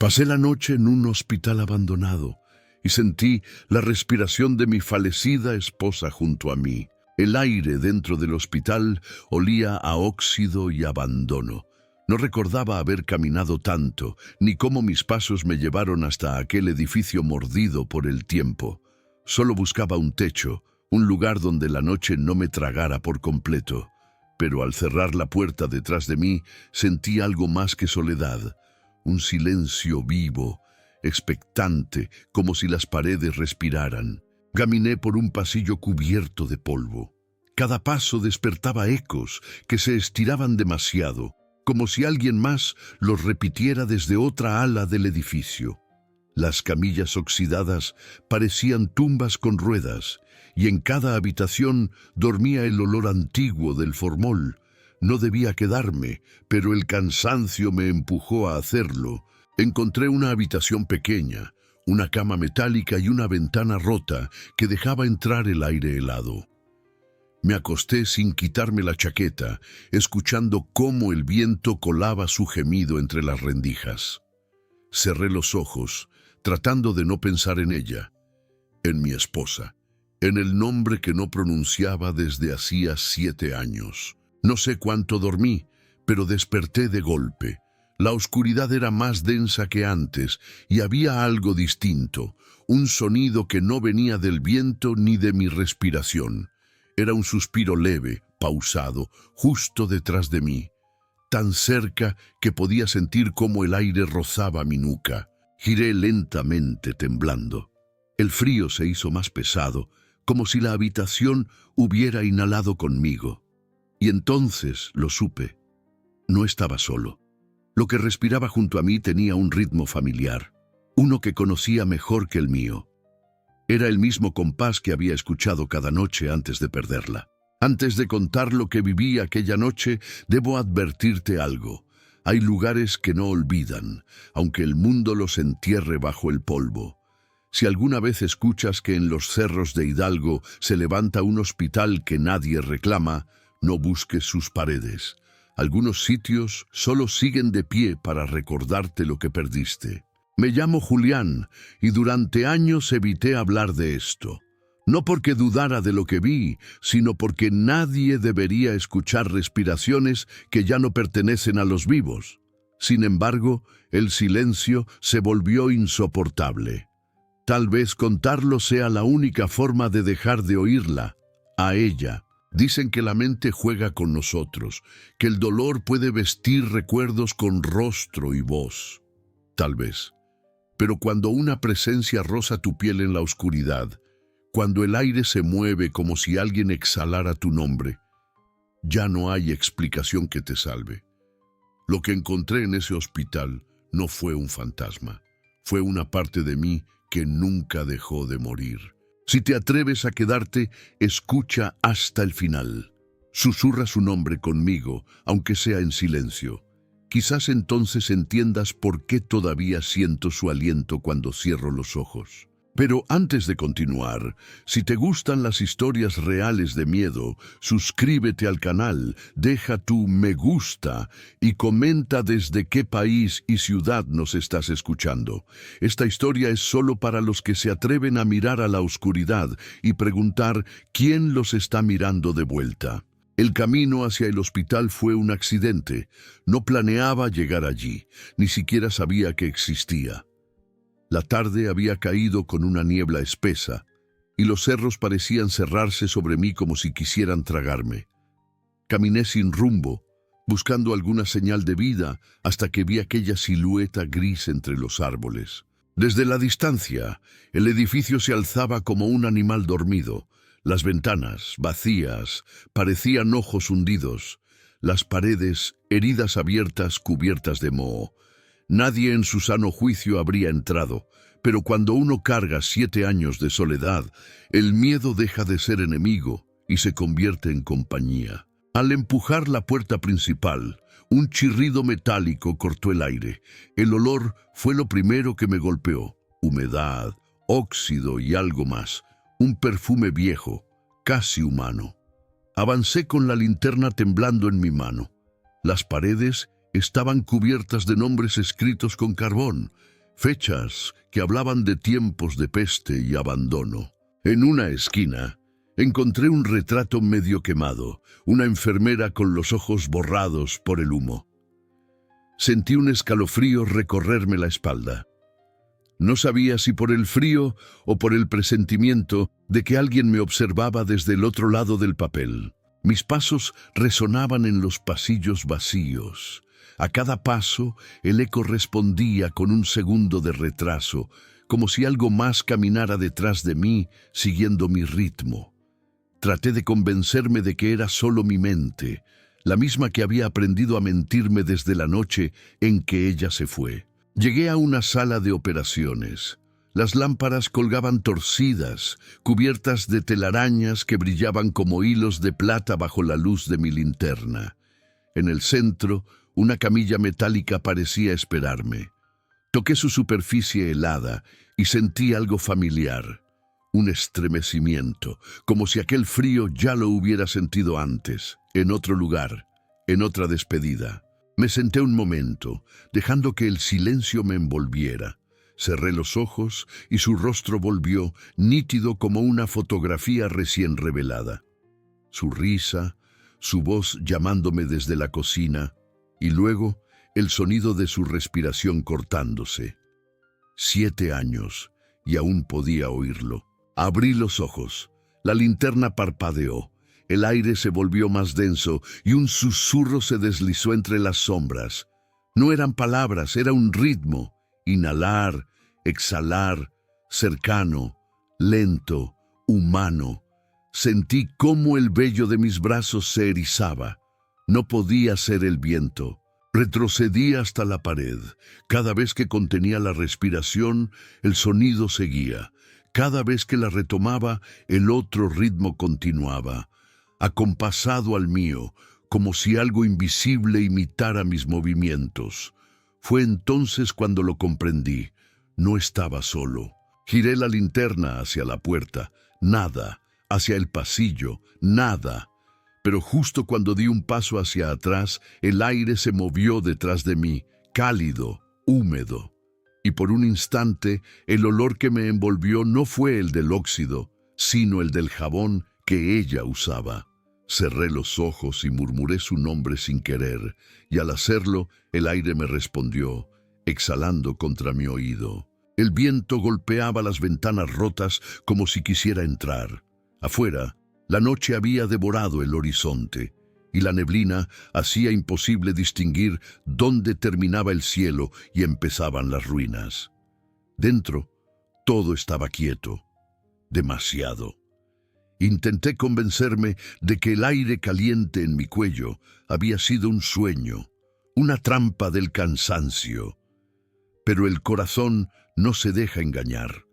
Pasé la noche en un hospital abandonado y sentí la respiración de mi fallecida esposa junto a mí. El aire dentro del hospital olía a óxido y abandono. No recordaba haber caminado tanto, ni cómo mis pasos me llevaron hasta aquel edificio mordido por el tiempo. Solo buscaba un techo, un lugar donde la noche no me tragara por completo. Pero al cerrar la puerta detrás de mí, sentí algo más que soledad. Un silencio vivo, expectante, como si las paredes respiraran. Caminé por un pasillo cubierto de polvo. Cada paso despertaba ecos que se estiraban demasiado, como si alguien más los repitiera desde otra ala del edificio. Las camillas oxidadas parecían tumbas con ruedas, y en cada habitación dormía el olor antiguo del formol. No debía quedarme, pero el cansancio me empujó a hacerlo. Encontré una habitación pequeña, una cama metálica y una ventana rota que dejaba entrar el aire helado. Me acosté sin quitarme la chaqueta, escuchando cómo el viento colaba su gemido entre las rendijas. Cerré los ojos, tratando de no pensar en ella, en mi esposa, en el nombre que no pronunciaba desde hacía 7 años. No sé cuánto dormí, pero desperté de golpe. La oscuridad era más densa que antes y había algo distinto, un sonido que no venía del viento ni de mi respiración. Era un suspiro leve, pausado, justo detrás de mí, tan cerca que podía sentir cómo el aire rozaba mi nuca. Giré lentamente, temblando. El frío se hizo más pesado, como si la habitación hubiera inhalado conmigo. Y entonces lo supe. No estaba solo. Lo que respiraba junto a mí tenía un ritmo familiar, uno que conocía mejor que el mío. Era el mismo compás que había escuchado cada noche antes de perderla. Antes de contar lo que viví aquella noche, debo advertirte algo. Hay lugares que no olvidan, aunque el mundo los entierre bajo el polvo. Si alguna vez escuchas que en los cerros de Hidalgo se levanta un hospital que nadie reclama, no busques sus paredes. Algunos sitios solo siguen de pie para recordarte lo que perdiste. Me llamo Julián y durante años evité hablar de esto. No porque dudara de lo que vi, sino porque nadie debería escuchar respiraciones que ya no pertenecen a los vivos. Sin embargo, el silencio se volvió insoportable. Tal vez contarlo sea la única forma de dejar de oírla, a ella. Dicen que la mente juega con nosotros, que el dolor puede vestir recuerdos con rostro y voz. Tal vez. Pero cuando una presencia roza tu piel en la oscuridad, cuando el aire se mueve como si alguien exhalara tu nombre, ya no hay explicación que te salve. Lo que encontré en ese hospital no fue un fantasma, fue una parte de mí que nunca dejó de morir. Si te atreves a quedarte, escucha hasta el final. Susurra su nombre conmigo, aunque sea en silencio. Quizás entonces entiendas por qué todavía siento su aliento cuando cierro los ojos. Pero antes de continuar, si te gustan las historias reales de miedo, suscríbete al canal, deja tu me gusta y comenta desde qué país y ciudad nos estás escuchando. Esta historia es solo para los que se atreven a mirar a la oscuridad y preguntar quién los está mirando de vuelta. El camino hacia el hospital fue un accidente. No planeaba llegar allí, ni siquiera sabía que existía. La tarde había caído con una niebla espesa, y los cerros parecían cerrarse sobre mí como si quisieran tragarme. Caminé sin rumbo, buscando alguna señal de vida, hasta que vi aquella silueta gris entre los árboles. Desde la distancia, el edificio se alzaba como un animal dormido. Las ventanas, vacías, parecían ojos hundidos. Las paredes, heridas abiertas cubiertas de moho. Nadie en su sano juicio habría entrado, pero cuando uno carga 7 años de soledad, el miedo deja de ser enemigo y se convierte en compañía. Al empujar la puerta principal, un chirrido metálico cortó el aire. El olor fue lo primero que me golpeó. Humedad, óxido y algo más. Un perfume viejo, casi humano. Avancé con la linterna temblando en mi mano. Las paredes estaban cubiertas de nombres escritos con carbón. fechas que hablaban de tiempos de peste y abandono. En una esquina encontré un retrato medio quemado, una enfermera con los ojos borrados por el humo. Sentí un escalofrío recorrerme la espalda. No sabía si por el frío o por el presentimiento de que alguien me observaba desde el otro lado del papel. Mis pasos resonaban en los pasillos vacíos. A cada paso, el eco respondía con un segundo de retraso, como si algo más caminara detrás de mí, siguiendo mi ritmo. Traté de convencerme de que era solo mi mente, la misma que había aprendido a mentirme desde la noche en que ella se fue. Llegué a una sala de operaciones. Las lámparas colgaban torcidas, cubiertas de telarañas que brillaban como hilos de plata bajo la luz de mi linterna. En el centro, una camilla metálica parecía esperarme. Toqué su superficie helada y sentí algo familiar, un estremecimiento, como si aquel frío ya lo hubiera sentido antes, en otro lugar, en otra despedida. Me senté un momento, dejando que el silencio me envolviera. Cerré los ojos y su rostro volvió, nítido como una fotografía recién revelada. Su risa, su voz llamándome desde la cocina, y luego el sonido de su respiración cortándose. 7 años, y aún podía oírlo. Abrí los ojos. La linterna parpadeó. El aire se volvió más denso y un susurro se deslizó entre las sombras. No eran palabras, era un ritmo. Inhalar, exhalar, cercano, lento, humano. Sentí cómo el vello de mis brazos se erizaba. No podía ser el viento. Retrocedí hasta la pared. Cada vez que contenía la respiración, el sonido seguía. Cada vez que la retomaba, el otro ritmo continuaba, acompasado al mío, como si algo invisible imitara mis movimientos. Fue entonces cuando lo comprendí. No estaba solo. Giré la linterna hacia la puerta. Nada. Hacia el pasillo. Nada. Pero justo cuando di un paso hacia atrás, el aire se movió detrás de mí, cálido, húmedo. Y por un instante, el olor que me envolvió no fue el del óxido, sino el del jabón que ella usaba. Cerré los ojos y murmuré su nombre sin querer, y al hacerlo, el aire me respondió, exhalando contra mi oído. El viento golpeaba las ventanas rotas como si quisiera entrar. Afuera, la noche había devorado el horizonte, y la neblina hacía imposible distinguir dónde terminaba el cielo y empezaban las ruinas. Dentro, todo estaba quieto, demasiado. Intenté convencerme de que el aire caliente en mi cuello había sido un sueño, una trampa del cansancio. Pero el corazón no se deja engañar.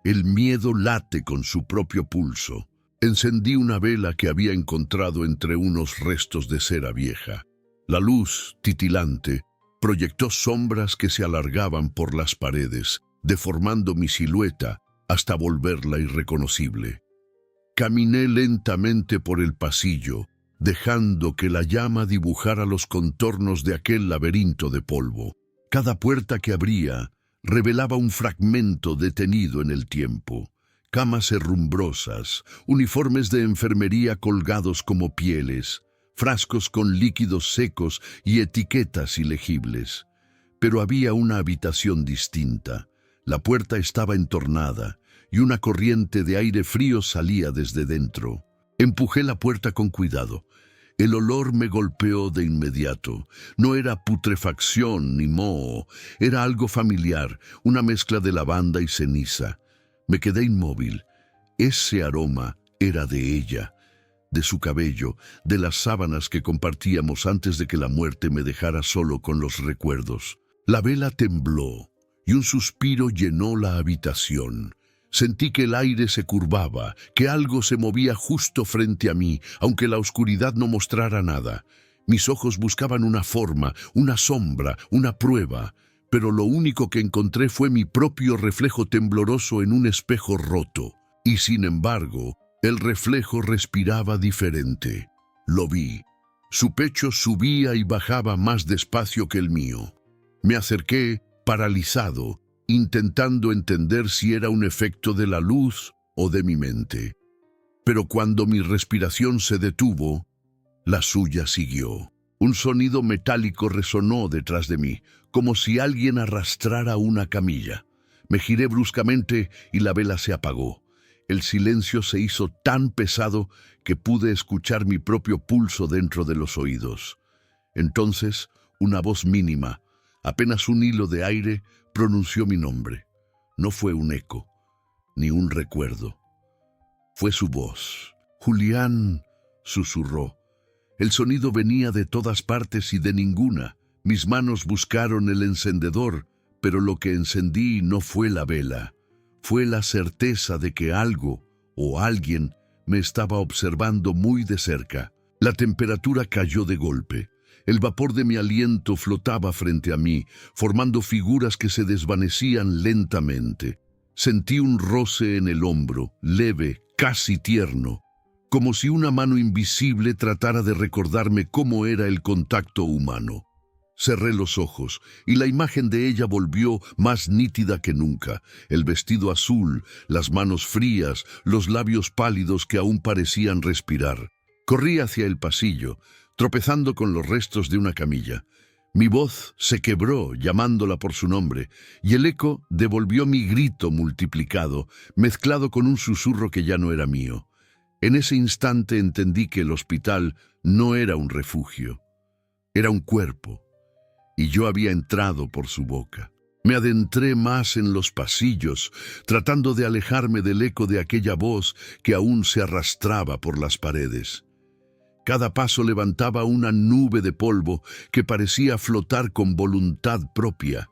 El miedo late con su propio pulso. Encendí una vela que había encontrado entre unos restos de cera vieja. La luz, titilante, proyectó sombras que se alargaban por las paredes, deformando mi silueta hasta volverla irreconocible. Caminé lentamente por el pasillo, dejando que la llama dibujara los contornos de aquel laberinto de polvo. Cada puerta que abría revelaba un fragmento detenido en el tiempo. Camas herrumbrosas, uniformes de enfermería colgados como pieles, frascos con líquidos secos y etiquetas ilegibles. Pero había una habitación distinta. La puerta estaba entornada y una corriente de aire frío salía desde dentro. Empujé la puerta con cuidado. El olor me golpeó de inmediato. No era putrefacción ni moho, era algo familiar, una mezcla de lavanda y ceniza. Me quedé inmóvil. Ese aroma era de ella, de su cabello, de las sábanas que compartíamos antes de que la muerte me dejara solo con los recuerdos. La vela tembló y un suspiro llenó la habitación. Sentí que el aire se curvaba, que algo se movía justo frente a mí, aunque la oscuridad no mostrara nada. Mis ojos buscaban una forma, una sombra, una prueba, pero lo único que encontré fue mi propio reflejo tembloroso en un espejo roto. Y sin embargo, el reflejo respiraba diferente. Lo vi. Su pecho subía y bajaba más despacio que el mío. Me acerqué, paralizado, intentando entender si era un efecto de la luz o de mi mente. Pero cuando mi respiración se detuvo, la suya siguió. Un sonido metálico resonó detrás de mí, como si alguien arrastrara una camilla. Me giré bruscamente y la vela se apagó. El silencio se hizo tan pesado que pude escuchar mi propio pulso dentro de los oídos. Entonces, una voz mínima, apenas un hilo de aire, pronunció mi nombre. No fue un eco, ni un recuerdo. Fue su voz. «Julián», susurró. El sonido venía de todas partes y de ninguna. Mis manos buscaron el encendedor, pero lo que encendí no fue la vela. Fue la certeza de que algo o alguien me estaba observando muy de cerca. La temperatura cayó de golpe. El vapor de mi aliento flotaba frente a mí, formando figuras que se desvanecían lentamente. Sentí un roce en el hombro, leve, casi tierno, como si una mano invisible tratara de recordarme cómo era el contacto humano. Cerré los ojos y la imagen de ella volvió más nítida que nunca. El vestido azul, las manos frías, los labios pálidos que aún parecían respirar. Corrí hacia el pasillo, tropezando con los restos de una camilla. Mi voz se quebró llamándola por su nombre, y el eco devolvió mi grito multiplicado, mezclado con un susurro que ya no era mío. En ese instante entendí que el hospital no era un refugio, era un cuerpo, y yo había entrado por su boca. Me adentré más en los pasillos, tratando de alejarme del eco de aquella voz que aún se arrastraba por las paredes. Cada paso levantaba una nube de polvo que parecía flotar con voluntad propia.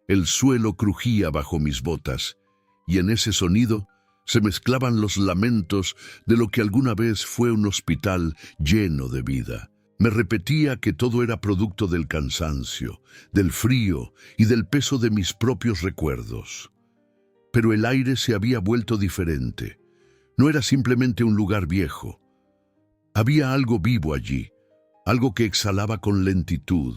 El suelo crujía bajo mis botas, y en ese sonido se mezclaban los lamentos de lo que alguna vez fue un hospital lleno de vida. Me repetía que todo era producto del cansancio, del frío y del peso de mis propios recuerdos. Pero el aire se había vuelto diferente. No era simplemente un lugar viejo. Había algo vivo allí, algo que exhalaba con lentitud,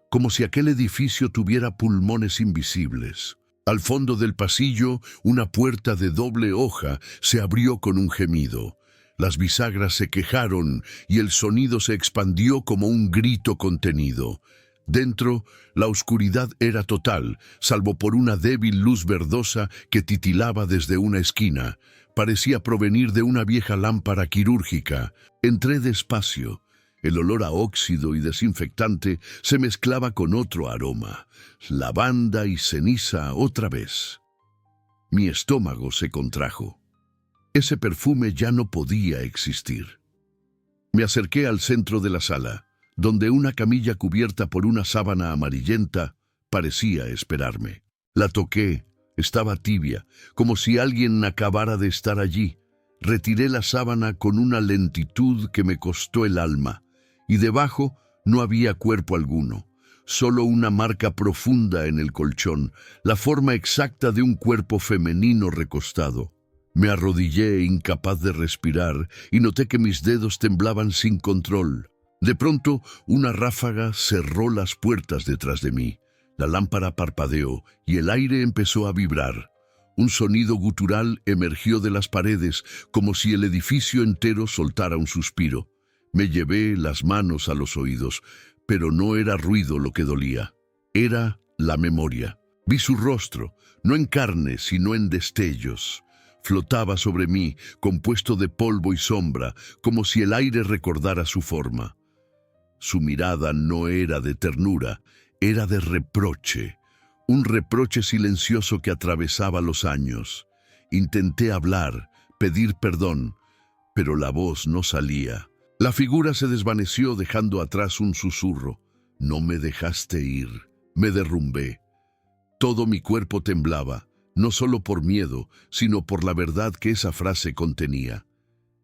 como si aquel edificio tuviera pulmones invisibles. Al fondo del pasillo, una puerta de doble hoja se abrió con un gemido. Las bisagras se quejaron y el sonido se expandió como un grito contenido. Dentro, la oscuridad era total, salvo por una débil luz verdosa que titilaba desde una esquina. Parecía provenir de una vieja lámpara quirúrgica. Entré despacio. El olor a óxido y desinfectante se mezclaba con otro aroma, lavanda y ceniza otra vez. Mi estómago se contrajo. Ese perfume ya no podía existir. Me acerqué al centro de la sala, donde una camilla cubierta por una sábana amarillenta parecía esperarme. La toqué, estaba tibia, como si alguien acabara de estar allí. Retiré la sábana con una lentitud que me costó el alma, y debajo no había cuerpo alguno, solo una marca profunda en el colchón, la forma exacta de un cuerpo femenino recostado. Me arrodillé incapaz de respirar y noté que mis dedos temblaban sin control. De pronto, una ráfaga cerró las puertas detrás de mí. La lámpara parpadeó y el aire empezó a vibrar. Un sonido gutural emergió de las paredes, como si el edificio entero soltara un suspiro. Me llevé las manos a los oídos, pero no era ruido lo que dolía. Era la memoria. Vi su rostro, no en carne, sino en destellos. Flotaba sobre mí, compuesto de polvo y sombra, como si el aire recordara su forma. Su mirada no era de ternura, era de reproche. Un reproche silencioso que atravesaba los años. Intenté hablar, pedir perdón, pero la voz no salía. La figura se desvaneció dejando atrás un susurro. No me dejaste ir. Me derrumbé. Todo mi cuerpo temblaba, no solo por miedo, sino por la verdad que esa frase contenía.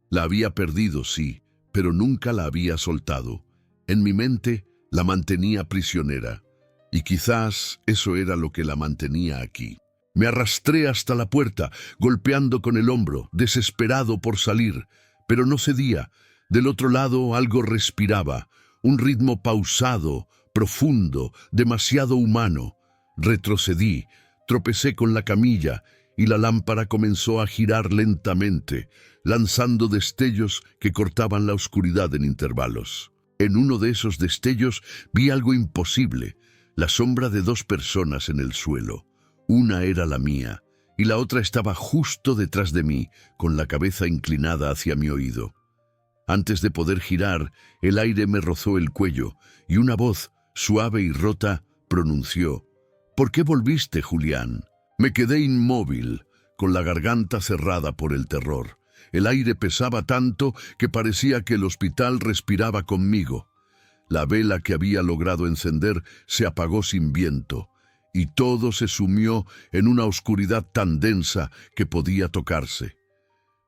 La había perdido, sí, pero nunca la había soltado. En mi mente la mantenía prisionera. Y quizás eso era lo que la mantenía aquí. Me arrastré hasta la puerta, golpeando con el hombro, desesperado por salir, pero no cedía. Del otro lado algo respiraba, un ritmo pausado, profundo, demasiado humano. Retrocedí, Tropecé con la camilla y la lámpara comenzó a girar lentamente, lanzando destellos que cortaban la oscuridad en intervalos. En uno de esos destellos vi algo imposible, la sombra de 2 personas en el suelo. Una era la mía, y la otra estaba justo detrás de mí, con la cabeza inclinada hacia mi oído. Antes de poder girar, el aire me rozó el cuello, y una voz, suave y rota, pronunció: «¿Por qué volviste, Julián?». Me quedé inmóvil, con la garganta cerrada por el terror. El aire pesaba tanto que parecía que el hospital respiraba conmigo. La vela que había logrado encender se apagó sin viento, y todo se sumió en una oscuridad tan densa que podía tocarse.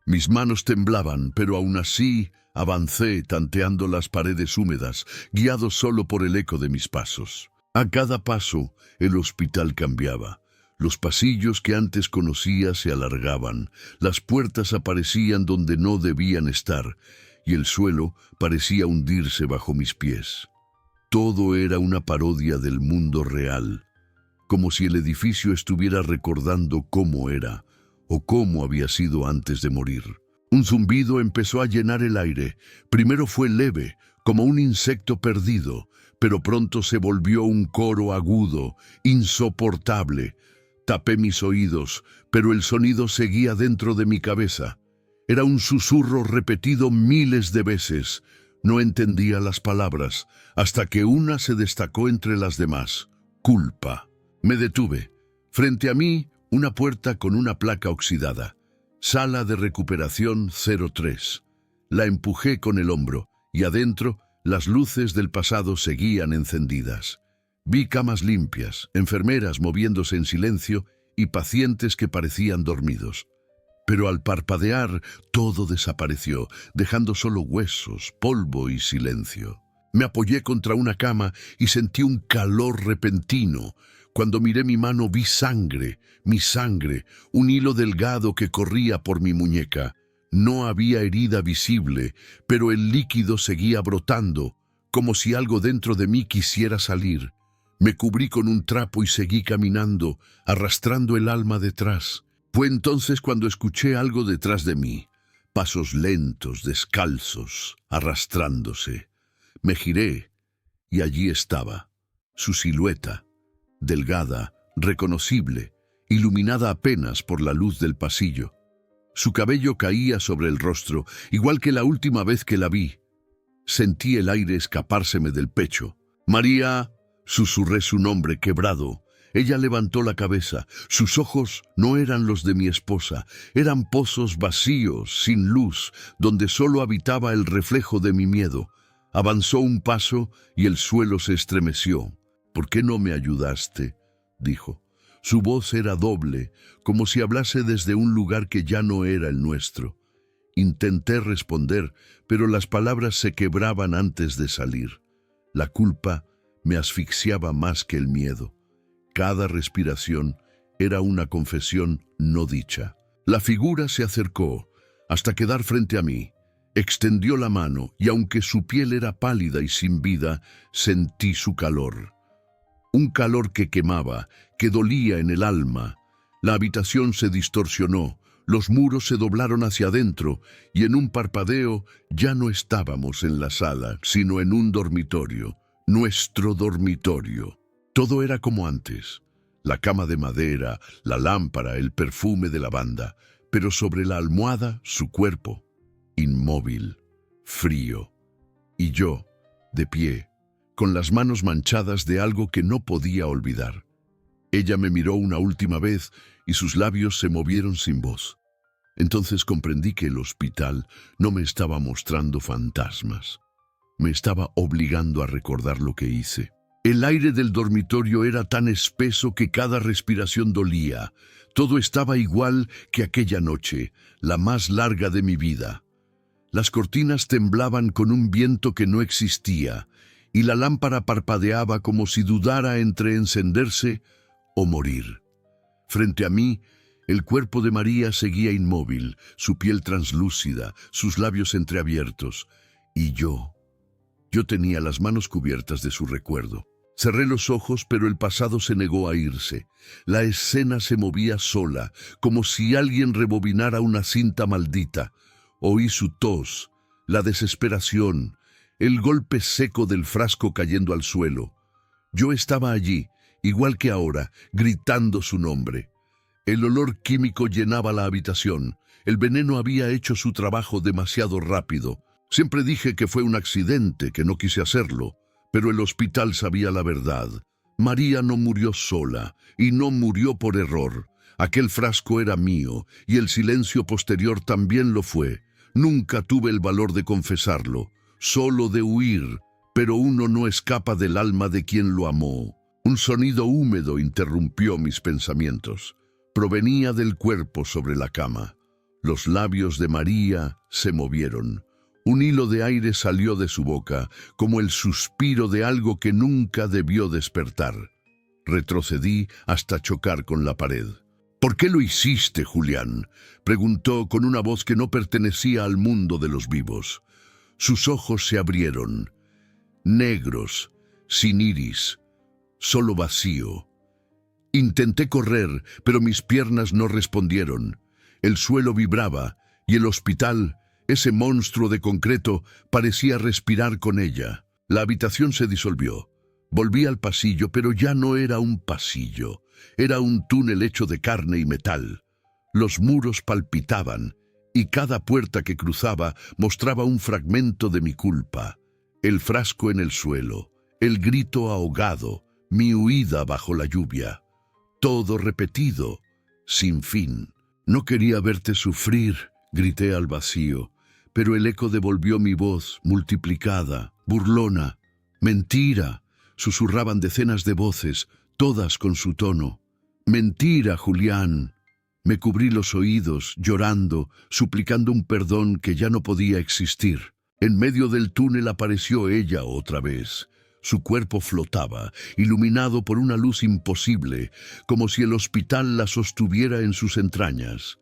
Mis manos temblaban, pero aún así avancé tanteando las paredes húmedas, guiado solo por el eco de mis pasos. A cada paso, el hospital cambiaba. Los pasillos que antes conocía se alargaban, las puertas aparecían donde no debían estar, y el suelo parecía hundirse bajo mis pies. Todo era una parodia del mundo real, como si el edificio estuviera recordando cómo era, o cómo había sido antes de morir. Un zumbido empezó a llenar el aire. Primero fue leve, como un insecto perdido, pero pronto se volvió un coro agudo, insoportable. Tapé mis oídos, pero el sonido seguía dentro de mi cabeza. Era un susurro repetido miles de veces. No entendía las palabras, hasta que una se destacó entre las demás: culpa. Me detuve. Frente a mí, una puerta con una placa oxidada. Sala de recuperación 03. La empujé con el hombro, y adentro, las luces del pasado seguían encendidas. Vi camas limpias, enfermeras moviéndose en silencio y pacientes que parecían dormidos. Pero al parpadear, todo desapareció, dejando solo huesos, polvo y silencio. Me apoyé contra una cama y sentí un calor repentino. Cuando miré mi mano vi sangre, mi sangre, un hilo delgado que corría por mi muñeca. No había herida visible, pero el líquido seguía brotando, como si algo dentro de mí quisiera salir. Me cubrí con un trapo y seguí caminando, arrastrando el alma detrás. Fue entonces cuando escuché algo detrás de mí, pasos lentos, descalzos, arrastrándose. Me giré y allí estaba, su silueta, delgada, reconocible, iluminada apenas por la luz del pasillo. Su cabello caía sobre el rostro, igual que la última vez que la vi. Sentí el aire escapárseme del pecho. «María», susurré su nombre quebrado. Ella levantó la cabeza. Sus ojos no eran los de mi esposa. Eran pozos vacíos, sin luz, donde solo habitaba el reflejo de mi miedo. Avanzó un paso y el suelo se estremeció. «¿Por qué no me ayudaste?», dijo. Su voz era doble, como si hablase desde un lugar que ya no era el nuestro. Intenté responder, pero las palabras se quebraban antes de salir. La culpa me asfixiaba más que el miedo. Cada respiración era una confesión no dicha. La figura se acercó hasta quedar frente a mí. Extendió la mano y aunque su piel era pálida y sin vida, sentí su calor. Un calor que quemaba, que dolía en el alma. La habitación se distorsionó, los muros se doblaron hacia adentro y en un parpadeo ya no estábamos en la sala, sino en un dormitorio, nuestro dormitorio. Todo era como antes, la cama de madera, la lámpara, el perfume de lavanda, pero sobre la almohada su cuerpo, inmóvil, frío, y yo, de pie, con las manos manchadas de algo que no podía olvidar. Ella me miró una última vez y sus labios se movieron sin voz. Entonces comprendí que el hospital no me estaba mostrando fantasmas. Me estaba obligando a recordar lo que hice. El aire del dormitorio era tan espeso que cada respiración dolía. Todo estaba igual que aquella noche, la más larga de mi vida. Las cortinas temblaban con un viento que no existía, y la lámpara parpadeaba como si dudara entre encenderse o morir. Frente a mí, el cuerpo de María seguía inmóvil, su piel translúcida, sus labios entreabiertos, y yo tenía las manos cubiertas de su recuerdo. Cerré los ojos, pero el pasado se negó a irse. La escena se movía sola, como si alguien rebobinara una cinta maldita. Oí su tos, la desesperación, el golpe seco del frasco cayendo al suelo. Yo estaba allí, igual que ahora, gritando su nombre. El olor químico llenaba la habitación. El veneno había hecho su trabajo demasiado rápido. Siempre dije que fue un accidente, que no quise hacerlo. Pero el hospital sabía la verdad. María no murió sola, y no murió por error. Aquel frasco era mío, y el silencio posterior también lo fue. Nunca tuve el valor de confesarlo, solo de huir, pero uno no escapa del alma de quien lo amó. Un sonido húmedo interrumpió mis pensamientos. Provenía del cuerpo sobre la cama. Los labios de María se movieron. Un hilo de aire salió de su boca, como el suspiro de algo que nunca debió despertar. Retrocedí hasta chocar con la pared. «¿Por qué lo hiciste, Julián?», preguntó con una voz que no pertenecía al mundo de los vivos. Sus ojos se abrieron, negros, sin iris, solo vacío. Intenté correr, pero mis piernas no respondieron. El suelo vibraba y el hospital, ese monstruo de concreto, parecía respirar con ella. La habitación se disolvió. Volví al pasillo, pero ya no era un pasillo. Era un túnel hecho de carne y metal. Los muros palpitaban, y cada puerta que cruzaba mostraba un fragmento de mi culpa. El frasco en el suelo, el grito ahogado, mi huida bajo la lluvia. Todo repetido, sin fin. «No quería verte sufrir», grité al vacío. Pero el eco devolvió mi voz, multiplicada, burlona. «Mentira», susurraban decenas de voces, todas con su tono. «Mentira, Julián». Me cubrí los oídos, llorando, suplicando un perdón que ya no podía existir. En medio del túnel apareció ella otra vez. Su cuerpo flotaba, iluminado por una luz imposible, como si el hospital la sostuviera en sus entrañas.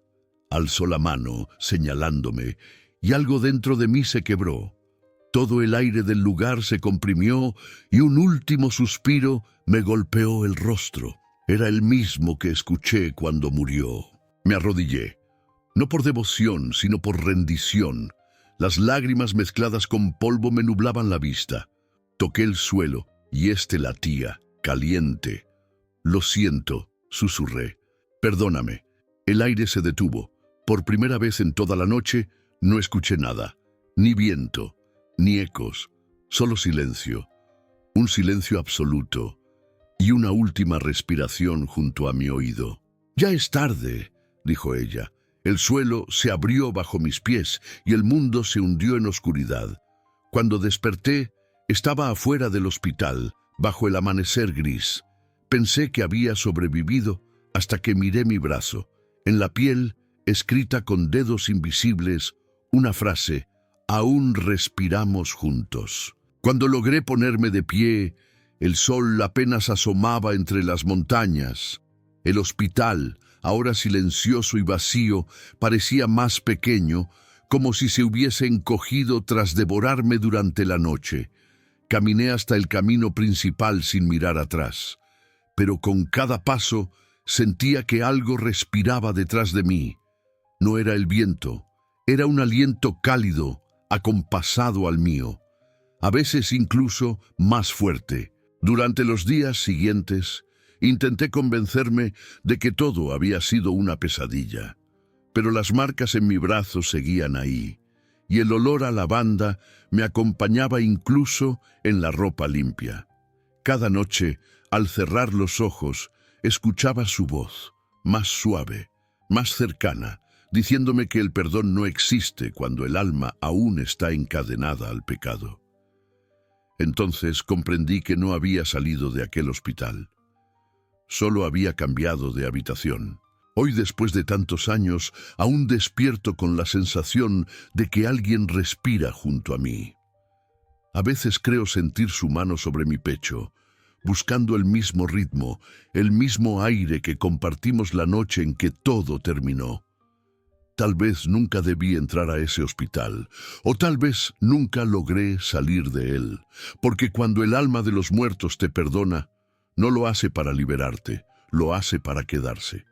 Alzó la mano, señalándome, y algo dentro de mí se quebró. Todo el aire del lugar se comprimió y un último suspiro me golpeó el rostro. Era el mismo que escuché cuando murió. Me arrodillé, no por devoción, sino por rendición. Las lágrimas mezcladas con polvo me nublaban la vista. Toqué el suelo y éste latía, caliente. «Lo siento», susurré. «Perdóname». El aire se detuvo. Por primera vez en toda la noche, no escuché nada, ni viento, ni ecos, solo silencio, un silencio absoluto y una última respiración junto a mi oído. «Ya es tarde», dijo ella. El suelo se abrió bajo mis pies y el mundo se hundió en oscuridad. Cuando desperté, estaba afuera del hospital, bajo el amanecer gris. Pensé que había sobrevivido hasta que miré mi brazo. En la piel, escrita con dedos invisibles, una frase: «Aún respiramos juntos». Cuando logré ponerme de pie, el sol apenas asomaba entre las montañas. El hospital, ahora silencioso y vacío, parecía más pequeño, como si se hubiese encogido tras devorarme durante la noche. Caminé hasta el camino principal sin mirar atrás, pero con cada paso sentía que algo respiraba detrás de mí. No era el viento, era un aliento cálido, acompasado al mío, a veces incluso más fuerte. Durante los días siguientes, intenté convencerme de que todo había sido una pesadilla, pero las marcas en mi brazo seguían ahí, y el olor a lavanda me acompañaba incluso en la ropa limpia. Cada noche, al cerrar los ojos, escuchaba su voz, más suave, más cercana, diciéndome que el perdón no existe cuando el alma aún está encadenada al pecado. Entonces comprendí que no había salido de aquel hospital. Solo había cambiado de habitación. Hoy, después de tantos años, aún despierto con la sensación de que alguien respira junto a mí. A veces creo sentir su mano sobre mi pecho, buscando el mismo ritmo, el mismo aire que compartimos la noche en que todo terminó. Tal vez nunca debí entrar a ese hospital, o tal vez nunca logré salir de él, porque cuando el alma de los muertos te perdona, no lo hace para liberarte, lo hace para quedarse.